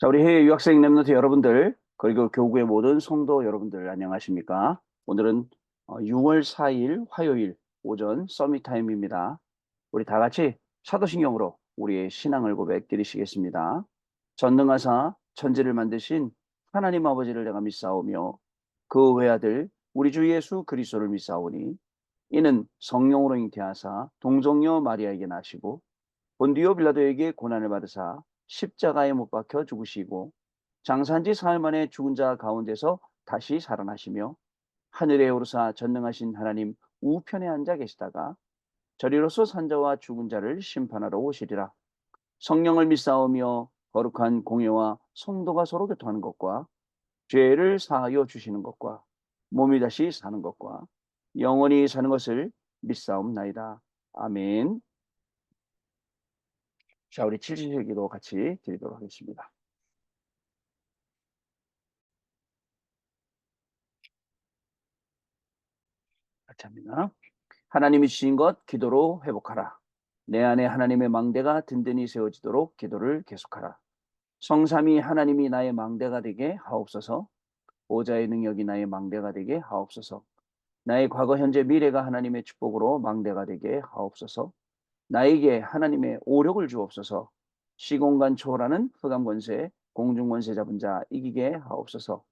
자, 우리 해외 유학생 랩런트 여러분들, 그리고 교구의 모든 성도 여러분들, 안녕하십니까? 오늘은 6월 4일 화요일 오전 서밋 타임입니다. 우리 다 같이 사도신경으로 우리의 신앙을 고백드리시겠습니다. 전능하사 천지를 만드신 하나님 아버지를 내가 믿사오며 그 외아들 우리 주 예수 그리스도를 믿사오니 이는 성령으로 잉태하사 동정녀 마리아에게 나시고 본디오 빌라도에게 고난을 받으사 십자가에 못 박혀 죽으시고 장사한 지 사흘 만에 죽은 자 가운데서 다시 살아나시며 하늘에 오르사 전능하신 하나님 우편에 앉아 계시다가 저리로서 산자와 죽은 자를 심판하러 오시리라. 성령을 믿사오며 거룩한 공예와 성도가 서로 교통하는 것과 죄를 사하여 주시는 것과 몸이 다시 사는 것과 영원히 사는 것을 믿사옵나이다. 아멘. 자, 우리 7주기도 같이 드리도록 하겠습니다. 같이 합니다. 하나님이 주신 것 기도로 회복하라. 내 안에 하나님의 망대가 든든히 세워지도록 기도를 계속하라. 성삼위 하나님이 나의 망대가 되게 하옵소서. 보좌의 능력이 나의 망대가 되게 하옵소서. 나의 과거 현재 미래가 하나님의 축복으로 망대가 되게 하옵소서. 나에게 하나님의 오력을 주옵소서. 시공간 초월하는 흑암 권세 공중 권세 잡은 자 이기게 하옵소서.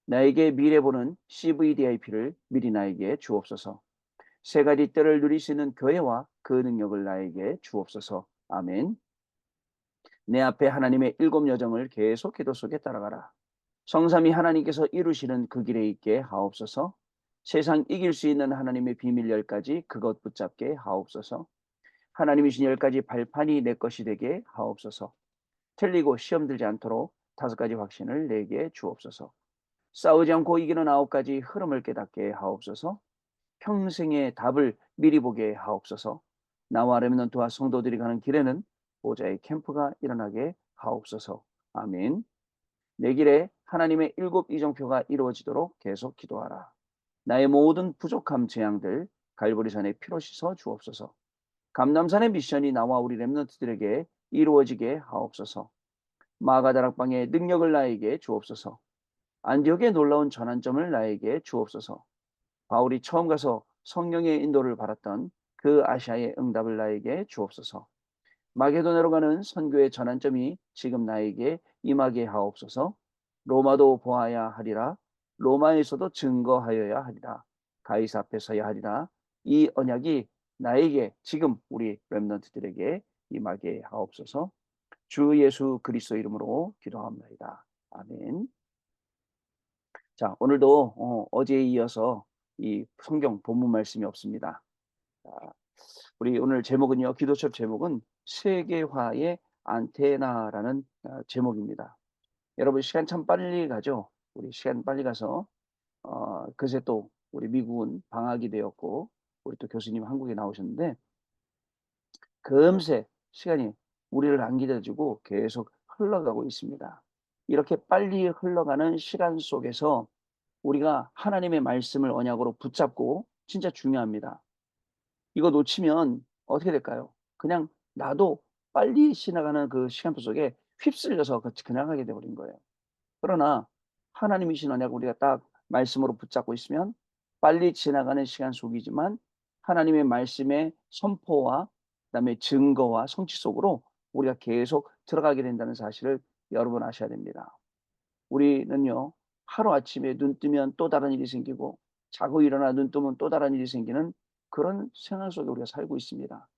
나에게 미래 보는 CVDIP를 미리 나에게 주옵소서. 세 가지 때를 누릴 수 있는 교회와 그 능력을 나에게 주옵소서. 아멘. 내 앞에 하나님의 7여정을 계속 기도 속에 따라가라. 성삼위 하나님께서 이루시는 그 길에 있게 하옵소서. 세상 이길 수 있는 하나님의 비밀 10가지 그것 붙잡게 하옵소서. 하나님이 주신 10가지 발판이 내 것이 되게 하옵소서. 틀리고 시험 들지 않도록 5가지 확신을 내게 주옵소서. 싸우지 않고 이기는 9가지 흐름을 깨닫게 하옵소서. 평생의 답을 미리 보게 하옵소서. 나와 렘넌트와 성도들이 가는 길에는 보좌의 캠프가 일어나게 하옵소서. 아멘. 내 길에 하나님의 7이정표가 이루어지도록 계속 기도하라. 나의 모든 부족함 재앙들 갈보리산에 피로 씻어 주옵소서. 감남산의 미션이 나와 우리 렘넌트들에게 이루어지게 하옵소서. 마가다락방의 능력을 나에게 주옵소서. 안디옥의 놀라운 전환점을 나에게 주옵소서. 바울이 처음 가서 성령의 인도를 받았던 그 아시아의 응답을 나에게 주옵소서. 마게도냐로 가는 선교의 전환점이 지금 나에게 임하게 하옵소서. 로마도 보아야 하리라. 로마에서도 증거하여야 하리라. 가이사 앞에 서야 하리라. 이 언약이 나에게 지금 우리 렘넌트들에게 임하게 하옵소서. 주 예수 그리스도 이름으로 기도합니다. 아멘. 자, 오늘도 어제에 이어서 이 성경 본문 말씀이 없습니다. 자, 우리 오늘 제목은요, 기도첩 제목은 세계화의 안테나라는 제목입니다. 여러분 시간 참 빨리 가죠. 우리 시간 빨리 가서 그새 또 우리 미국은 방학이 되었고 우리 또 교수님 한국에 나오셨는데 금세 시간이 우리를 안 기다려주고 계속 흘러가고 있습니다. 이렇게 빨리 흘러가는 시간 속에서 우리가 하나님의 말씀을 언약으로 붙잡고 진짜 중요합니다. 이거 놓치면 어떻게 될까요? 그냥 나도 빨리 지나가는 그 시간표 속에 휩쓸려서 그냥 가게 되어버린 거예요. 그러나 하나님이 주신 언약을 우리가 딱 말씀으로 붙잡고 있으면 빨리 지나가는 시간 속이지만 하나님의 말씀의 선포와 그다음에 증거와 성취 속으로 우리가 계속 들어가게 된다는 사실을 여러분 아셔야 됩니다. 우리는요, 하루아침에 눈 뜨면 또 다른 일이 생기고 자고 일어나 눈 뜨면 또 다른 일이 생기는 그런 생활 속에 우리가 살고 있습니다.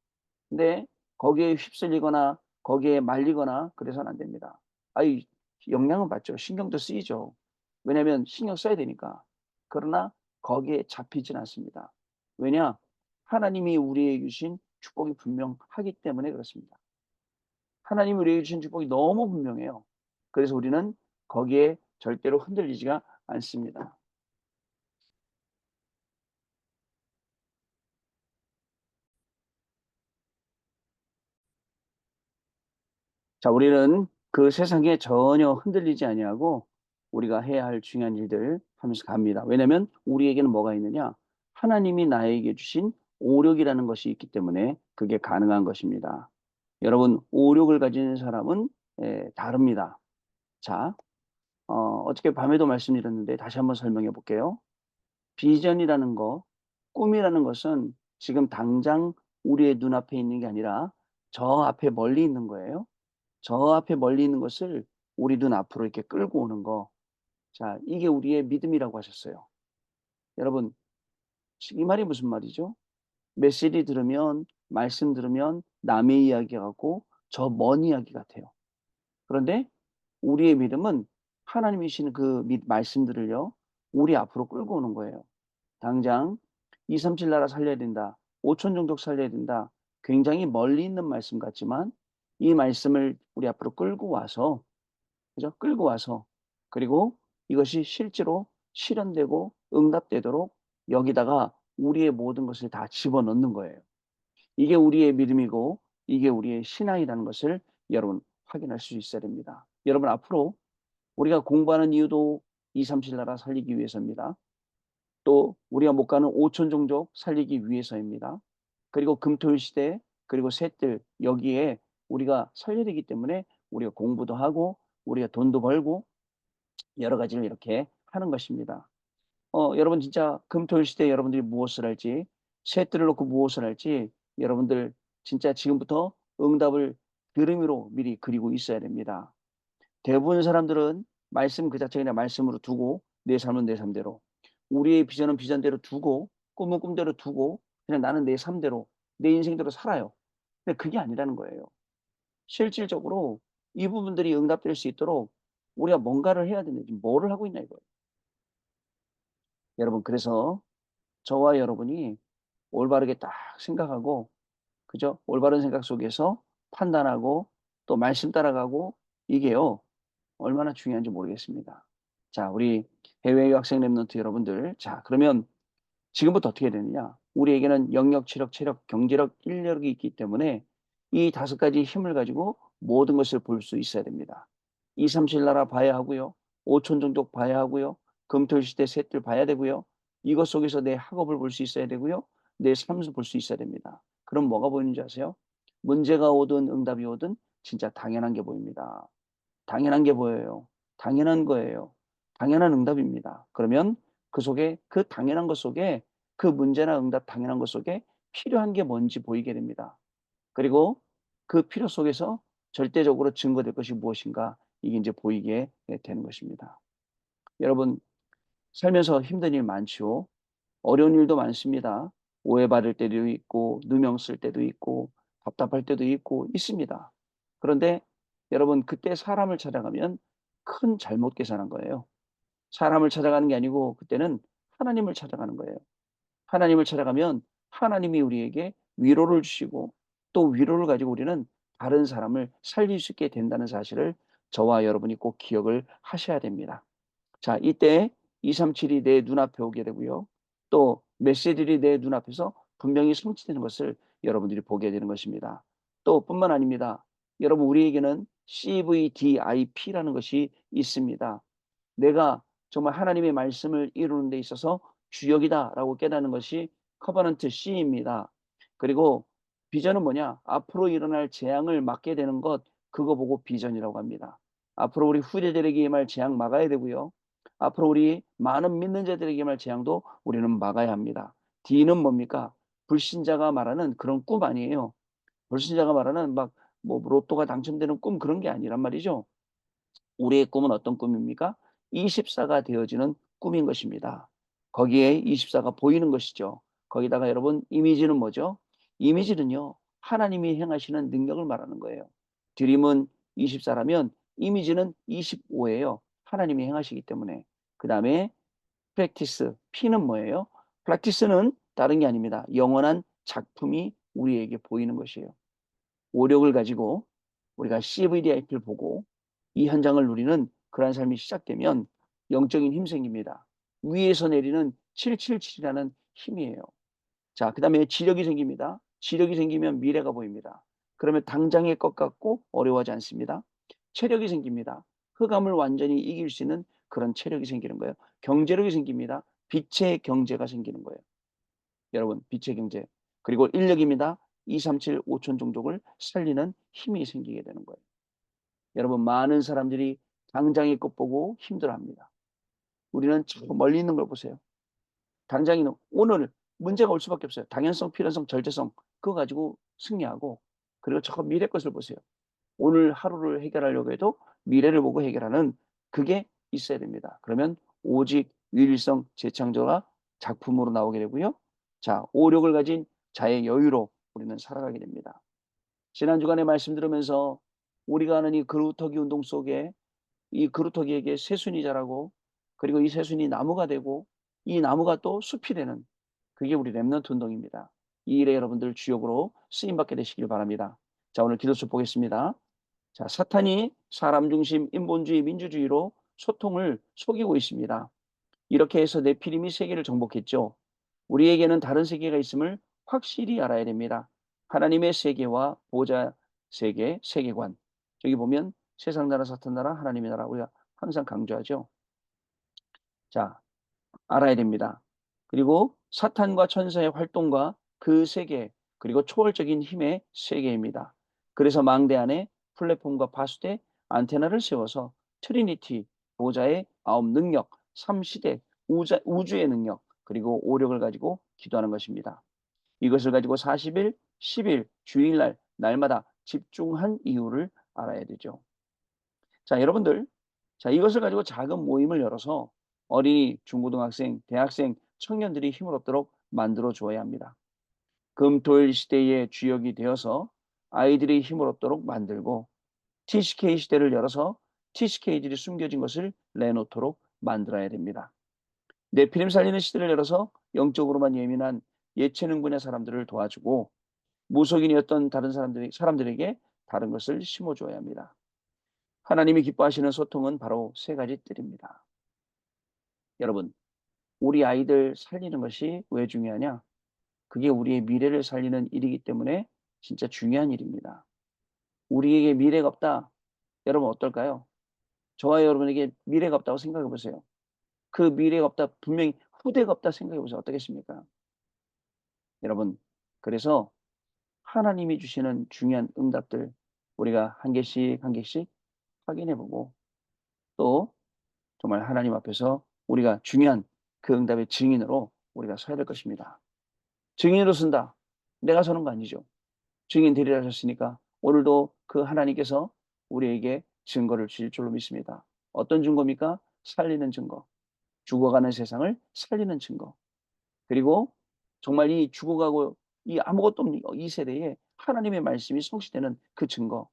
근데 거기에 휩쓸리거나 거기에 말리거나 그래서는 안 됩니다. 아이, 영향은 받죠. 신경도 쓰이죠. 왜냐하면 신경 써야 되니까. 그러나 거기에 잡히진 않습니다. 왜냐? 하나님이 우리에게 주신 축복이 분명하기 때문에 그렇습니다. 하나님이 우리에게 주신 축복이 너무 분명해요. 그래서 우리는 거기에 절대로 흔들리지가 않습니다. 자, 우리는 그 세상에 전혀 흔들리지 아니하고 우리가 해야 할 중요한 일들 하면서 갑니다. 왜냐하면 우리에게는 뭐가 있느냐? 하나님이 나에게 주신 오력이라는 것이 있기 때문에 그게 가능한 것입니다. 여러분, 오력을 가진 사람은 다릅니다. 자, 어저께 밤에도 말씀드렸는데 다시 한번 설명해 볼게요. 비전이라는 거, 꿈이라는 것은 지금 당장 우리의 눈앞에 있는 게 아니라 저 앞에 멀리 있는 거예요. 저 앞에 멀리 있는 것을 우리 눈 앞으로 이렇게 끌고 오는 거. 자, 이게 우리의 믿음이라고 하셨어요. 여러분, 이 말이 무슨 말이죠? 메시지 들으면, 말씀 들으면 남의 이야기 같고 저 먼 이야기 같아요. 그런데 우리의 믿음은 하나님이 주시는 그 말씀들을요, 우리 앞으로 끌고 오는 거예요. 당장 237 나라 살려야 된다. 5천 종족 살려야 된다. 굉장히 멀리 있는 말씀 같지만 이 말씀을 우리 앞으로 끌고 와서, 그죠? 끌고 와서, 그리고 이것이 실제로 실현되고 응답되도록 여기다가 우리의 모든 것을 다 집어넣는 거예요. 이게 우리의 믿음이고 이게 우리의 신앙이라는 것을 여러분 확인할 수 있어야 됩니다. 여러분, 앞으로 우리가 공부하는 이유도 237 나라 살리기 위해서입니다. 또 우리가 못 가는 5천 종족 살리기 위해서입니다. 그리고 금토일 시대, 그리고 셋들, 여기에 우리가 살려야 되기 때문에 우리가 공부도 하고 우리가 돈도 벌고 여러 가지를 이렇게 하는 것입니다. 여러분, 진짜 금토일 시대에 여러분들이 무엇을 할지, 셋들을 놓고 무엇을 할지 여러분들 진짜 지금부터 응답을 들음으로 미리 그리고 있어야 됩니다. 대부분 사람들은 말씀 그 자체 그냥 말씀으로 두고 내 삶은 내 삶대로, 우리의 비전은 비전대로 두고, 꿈은 꿈대로 두고, 그냥 나는 내 삶대로, 내 인생대로 살아요. 근데 그게 아니라는 거예요. 실질적으로 이 부분들이 응답될 수 있도록 우리가 뭔가를 해야 되는지, 뭐를 하고 있나 이거예요. 여러분, 그래서 저와 여러분이 올바르게 딱 생각하고, 그죠? 올바른 생각 속에서 판단하고 또 말씀 따라가고, 이게요 얼마나 중요한지 모르겠습니다. 자, 우리 해외 유학생 랩런트 여러분들, 자, 그러면 지금부터 어떻게 되느냐? 우리에게는 영역, 지력, 체력, 경제력, 인력이 있기 때문에 이 다섯 가지 힘을 가지고 모든 것을 볼 수 있어야 됩니다. 237 나라 봐야 하고요. 5천 종족 봐야 하고요. 금토일 시대 셋들 봐야 되고요. 이것 속에서 내 학업을 볼 수 있어야 되고요. 내 삶을 볼 수 있어야 됩니다. 그럼 뭐가 보이는지 아세요? 문제가 오든 응답이 오든 진짜 당연한 게 보입니다. 당연한 게 보여요. 당연한 거예요. 당연한 응답입니다. 그러면 그 속에, 그 당연한 것 속에, 그 문제나 응답 당연한 것 속에 필요한 게 뭔지 보이게 됩니다. 그리고 그 필요 속에서 절대적으로 증거될 것이 무엇인가, 이게 이제 보이게 되는 것입니다. 여러분, 살면서 힘든 일 많죠. 어려운 일도 많습니다. 오해받을 때도 있고 누명 쓸 때도 있고 답답할 때도 있고 있습니다. 그런데 여러분, 그때 사람을 찾아가면 큰 잘못 계산한 거예요. 사람을 찾아가는 게 아니고 그때는 하나님을 찾아가는 거예요. 하나님을 찾아가면 하나님이 우리에게 위로를 주시고 또 위로를 가지고 우리는 다른 사람을 살릴 수 있게 된다는 사실을 저와 여러분이 꼭 기억을 하셔야 됩니다. 자, 이때 237이 내 눈앞에 오게 되고요. 또 메시지들이 내 눈앞에서 분명히 성취되는 것을 여러분들이 보게 되는 것입니다. 또 뿐만 아닙니다. 여러분, 우리에게는 CVDIP라는 것이 있습니다. 내가 정말 하나님의 말씀을 이루는 데 있어서 주역이다라고 깨닫는 것이 커버넌트 C입니다. 그리고 비전은 뭐냐? 앞으로 일어날 재앙을 막게 되는 것, 그거 보고 비전이라고 합니다. 앞으로 우리 후대들에게 임할 재앙 막아야 되고요. 앞으로 우리 많은 믿는 자들에게 임할 재앙도 우리는 막아야 합니다. D는 뭡니까? 불신자가 말하는 그런 꿈 아니에요. 불신자가 말하는 막 뭐 로또가 당첨되는 꿈, 그런 게 아니란 말이죠. 우리의 꿈은 어떤 꿈입니까? 24가 되어지는 꿈인 것입니다. 거기에 24가 보이는 것이죠. 거기다가 여러분, 이미지는 뭐죠? 이미지는요, 하나님이 행하시는 능력을 말하는 거예요. 드림은 24라면 이미지는 25예요. 하나님이 행하시기 때문에. 그 다음에 프랙티스, P는 뭐예요? 프랙티스는 다른 게 아닙니다. 영원한 작품이 우리에게 보이는 것이에요. 오력을 가지고 우리가 CVDIP를 보고 이 현장을 누리는 그러한 삶이 시작되면 영적인 힘이 생깁니다. 위에서 내리는 777이라는 힘이에요. 자, 그 다음에 지력이 생깁니다. 지력이 생기면 미래가 보입니다. 그러면 당장의 것 같고 어려워하지 않습니다. 체력이 생깁니다. 흑암을 완전히 이길 수 있는 그런 체력이 생기는 거예요. 경제력이 생깁니다. 빛의 경제가 생기는 거예요. 여러분, 빛의 경제. 그리고 인력입니다. 237, 5천 종족을 살리는 힘이 생기게 되는 거예요. 여러분, 많은 사람들이 당장의 것 보고 힘들어합니다. 우리는 저 멀리 있는 걸 보세요. 당장에 오늘 문제가 올 수밖에 없어요. 당연성, 필연성, 절대성 그거 가지고 승리하고, 그리고 저 미래 것을 보세요. 오늘 하루를 해결하려고 해도 미래를 보고 해결하는 그게 있어야 됩니다. 그러면 오직 유일성 재창조가 작품으로 나오게 되고요. 자, 오력을 가진 자의 여유로 우리는 살아가게 됩니다. 지난 주간에 말씀 들으면서 우리가 하는 이 그루터기 운동 속에 이 그루터기에게 새순이 자라고, 그리고 이 새순이 나무가 되고, 이 나무가 또 숲이 되는 그게 우리 렘넌트 운동입니다. 이 일에 여러분들 주역으로 쓰임 받게 되시길 바랍니다. 자, 오늘 기도수 보겠습니다. 자, 사탄이 사람 중심 인본주의 민주주의로 소통을 속이고 있습니다. 이렇게 해서 네피림이 세계를 정복했죠. 우리에게는 다른 세계가 있음을 확실히 알아야 됩니다. 하나님의 세계와 보좌 세계, 세계관. 여기 보면 세상 나라, 사탄 나라, 하나님의 나라 우리가 항상 강조하죠. 자, 알아야 됩니다. 그리고 사탄과 천사의 활동과 그 세계, 그리고 초월적인 힘의 세계입니다. 그래서 망대 안에 플랫폼과 파수대, 안테나를 세워서 트리니티, 보좌의 9 능력, 3시대, 우주의 능력, 그리고 오력을 가지고 기도하는 것입니다. 이것을 가지고 40일, 10일, 주일날, 날마다 집중한 이유를 알아야 되죠. 자, 여러분들, 자, 이것을 가지고 작은 모임을 열어서 어린이, 중고등학생, 대학생, 청년들이 힘을 얻도록 만들어 줘야 합니다. 금토일 시대의 주역이 되어서 아이들이 힘을 얻도록 만들고, TCK 시대를 열어서 TCK들이 숨겨진 것을 내놓도록 만들어야 됩니다. 네피림 살리는 시대를 열어서 영적으로만 예민한 예체능 분야 사람들을 도와주고, 무속인이었던 다른 사람들에게 다른 것을 심어줘야 합니다. 하나님이 기뻐하시는 소통은 바로 세 가지 뜰입니다. 여러분, 우리 아이들 살리는 것이 왜 중요하냐? 그게 우리의 미래를 살리는 일이기 때문에 진짜 중요한 일입니다. 우리에게 미래가 없다. 여러분 어떨까요? 저와 여러분에게 미래가 없다고 생각해 보세요. 그 미래가 없다, 분명히 후대가 없다 생각해 보세요. 어떻겠습니까? 여러분, 그래서 하나님이 주시는 중요한 응답들 우리가 한 개씩 한 개씩 확인해 보고, 또 정말 하나님 앞에서 우리가 중요한 그 응답의 증인으로 우리가 서야 될 것입니다. 증인으로 쓴다. 내가 서는 거 아니죠. 증인 되리라 하셨으니까 오늘도 그 하나님께서 우리에게 증거를 주실 줄로 믿습니다. 어떤 증거입니까? 살리는 증거. 죽어가는 세상을 살리는 증거. 그리고 정말 이 죽어가고 이 아무것도 없는 이 세대에 하나님의 말씀이 성취되는 그 증거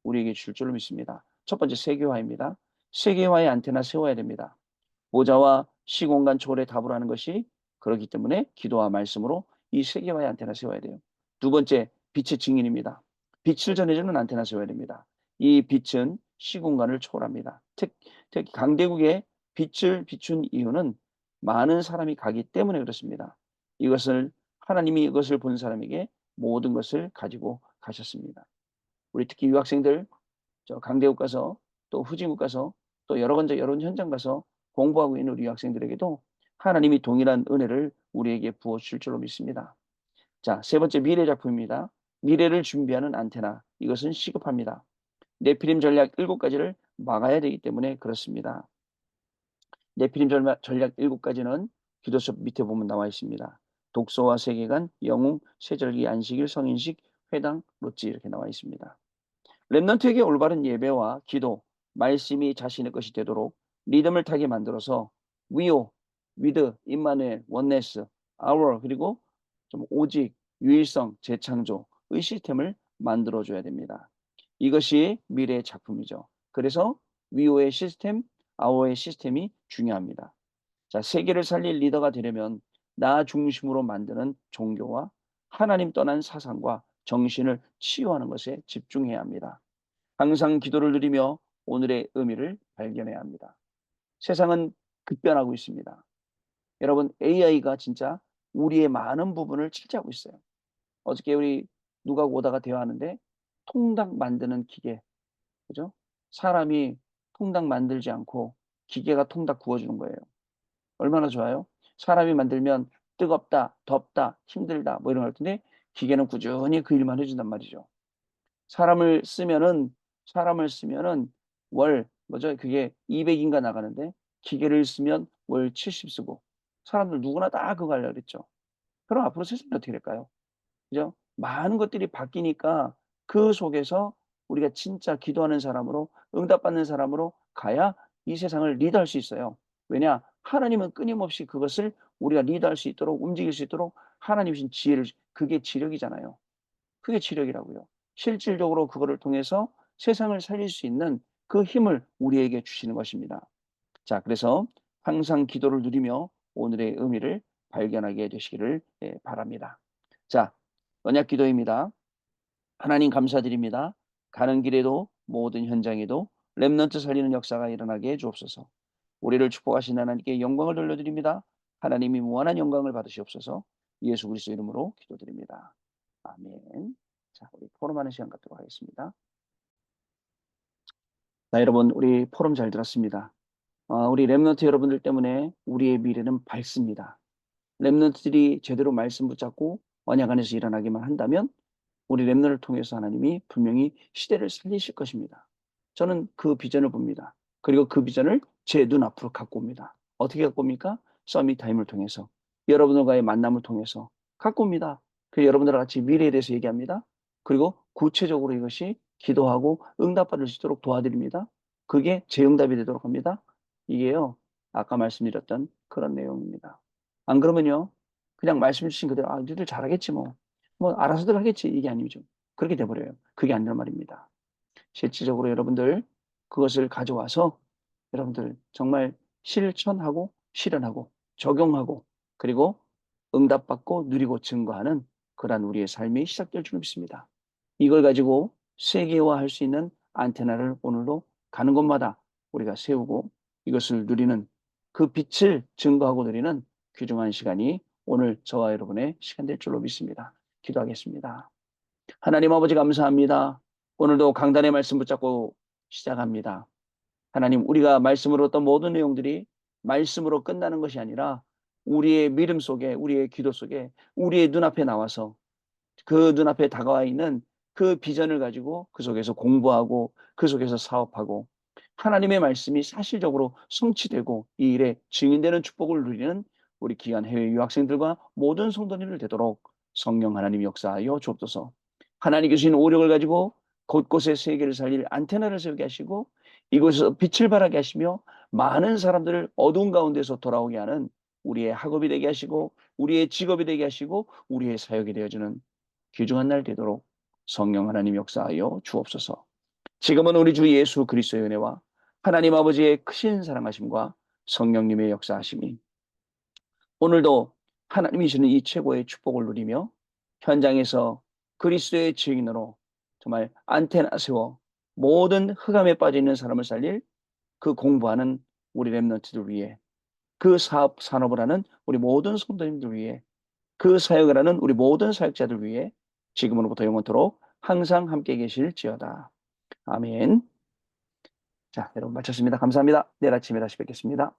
우리에게 줄 줄로 믿습니다. 첫 번째 세계화입니다. 세계화의 안테나 세워야 됩니다. 보좌와 시공간 초월의 답을 하는 것이 그렇기 때문에 기도와 말씀으로 이 세계화의 안테나 세워야 돼요. 두 번째, 빛의 증인입니다. 빛을 전해주는 안테나 세워야 됩니다. 이 빛은 시공간을 초월합니다. 특히 강대국에 빛을 비춘 이유는 많은 사람이 가기 때문에 그렇습니다. 이것을 하나님이 이것을 본 사람에게 모든 것을 가지고 가셨습니다. 우리 특히 유학생들 저 강대국 가서 또 후진국 가서 또 여러 현장 가서 공부하고 있는 우리 유학생들에게도 하나님이 동일한 은혜를 우리에게 부어 주실 줄로 믿습니다. 자, 세 번째 미래 작품입니다. 미래를 준비하는 안테나. 이것은 시급합니다. 네피림 전략 7가지를 막아야 되기 때문에 그렇습니다. 네피림 전략 7가지는 기도서 밑에 보면 나와 있습니다. 독서와 세계관, 영웅, 세절기, 안식일, 성인식, 회당, 롯지 이렇게 나와 있습니다. 렘넌트에게 올바른 예배와 기도, 말씀이 자신의 것이 되도록 리듬을 타게 만들어서 위오, 위드, 임마누엘, 원네스, 아워 그리고 좀 오직, 유일성, 재창조의 시스템을 만들어줘야 됩니다. 이것이 미래의 작품이죠. 그래서 위오의 시스템, 아워의 시스템이 중요합니다. 자, 세계를 살릴 리더가 되려면 나 중심으로 만드는 종교와 하나님 떠난 사상과 정신을 치유하는 것에 집중해야 합니다. 항상 기도를 드리며 오늘의 의미를 발견해야 합니다. 세상은 급변하고 있습니다. 여러분, AI가 진짜 우리의 많은 부분을 차지하고 있어요. 어저께 우리 누가 오다가 대화하는데 통닭 만드는 기계, 그죠? 사람이 통닭 만들지 않고 기계가 통닭 구워주는 거예요. 얼마나 좋아요? 사람이 만들면 뜨겁다, 덥다, 힘들다 뭐 이런 걸 할 텐데 기계는 꾸준히 그 일만 해준단 말이죠. 사람을 쓰면은 월 뭐죠? 그게 200인가 나가는데 기계를 쓰면 월 70 쓰고 사람들 누구나 다 그거 하려고 그랬죠. 그럼 앞으로 세상이 어떻게 될까요? 그죠? 많은 것들이 바뀌니까 그 속에서 우리가 진짜 기도하는 사람으로 응답받는 사람으로 가야 이 세상을 리드할 수 있어요. 왜냐? 하나님은 끊임없이 그것을 우리가 리드할 수 있도록 움직일 수 있도록 하나님 신 지혜를 그게 지력이잖아요. 그게 지력이라고요. 실질적으로 그거를 통해서 세상을 살릴 수 있는 그 힘을 우리에게 주시는 것입니다. 자, 그래서 항상 기도를 누리며 오늘의 의미를 발견하게 되시기를 바랍니다. 자, 언약 기도입니다. 하나님 감사드립니다. 가는 길에도 모든 현장에도 렘넌트 살리는 역사가 일어나게 해 주옵소서. 우리를 축복하신 하나님께 영광을 돌려드립니다. 하나님이 무한한 영광을 받으시옵소서. 예수 그리스도 이름으로 기도드립니다. 아멘. 자, 우리 포럼하는 시간 갖도록 하겠습니다. 자, 여러분, 우리 포럼 잘 들었습니다. 우리 렘넌트 여러분들 때문에 우리의 미래는 밝습니다. 렘넌트들이 제대로 말씀 붙잡고 언약 안에서 일어나기만 한다면 우리 렘넌트를 통해서 하나님이 분명히 시대를 살리실 것입니다. 저는 그 비전을 봅니다. 그리고 그 비전을 제 눈앞으로 갖고 옵니다. 어떻게 갖고 옵니까? 서밋 타임을 통해서 여러분들과의 만남을 통해서 갖고 옵니다. 그리고 여러분들과 같이 미래에 대해서 얘기합니다. 그리고 구체적으로 이것이 기도하고 응답받을 수 있도록 도와드립니다. 그게 제 응답이 되도록 합니다. 이게요, 아까 말씀드렸던 그런 내용입니다. 안 그러면요, 그냥 말씀 주신 그대로, 니들 잘하겠지 뭐. 뭐 알아서들 하겠지, 이게 아니죠. 그렇게 돼버려요. 그게 아니란 말입니다. 실질적으로 여러분들 그것을 가져와서 여러분들 정말 실천하고 실현하고 적용하고 그리고 응답받고 누리고 증거하는 그러한 우리의 삶이 시작될 줄 믿습니다. 이걸 가지고 세계화할 수 있는 안테나를 오늘도 가는 곳마다 우리가 세우고 이것을 누리는 그 빛을 증거하고 누리는 귀중한 시간이 오늘 저와 여러분의 시간 될 줄로 믿습니다. 기도하겠습니다. 하나님 아버지 감사합니다. 오늘도 강단의 말씀 붙잡고 시작합니다. 하나님, 우리가 말씀으로 어떤 모든 내용들이 말씀으로 끝나는 것이 아니라 우리의 믿음 속에, 우리의 기도 속에, 우리의 눈앞에 나와서 그 눈앞에 다가와 있는 그 비전을 가지고 그 속에서 공부하고 그 속에서 사업하고 하나님의 말씀이 사실적으로 성취되고 이 일에 증인되는 축복을 누리는 우리 귀한 해외 유학생들과 모든 성도님들 되도록 성령 하나님 역사하여 주옵소서. 하나님께 주신 오력을 가지고 곳곳에 세계를 살릴 안테나를 세우게 하시고 이곳에서 빛을 발하게 하시며 많은 사람들을 어두운 가운데서 돌아오게 하는 우리의 학업이 되게 하시고 우리의 직업이 되게 하시고 우리의 사역이 되어주는 귀중한 날 되도록 성령 하나님 역사하여 주옵소서. 지금은 우리 주 예수 그리스도의 은혜와 하나님 아버지의 크신 사랑하심과 성령님의 역사하심이 오늘도 하나님이 주는 이 최고의 축복을 누리며 현장에서 그리스도의 증인으로 정말 안테나 세워 모든 흑암에 빠져 있는 사람을 살릴 그 공부하는 우리 렘넌트들 위해 그 산업을 하는 우리 모든 성도님들 위해 그 사역을 하는 우리 모든 사역자들 위해 지금으로부터 영원토록 항상 함께 계실지어다. 아멘. 자, 여러분 마쳤습니다. 감사합니다. 내일 아침에 다시 뵙겠습니다.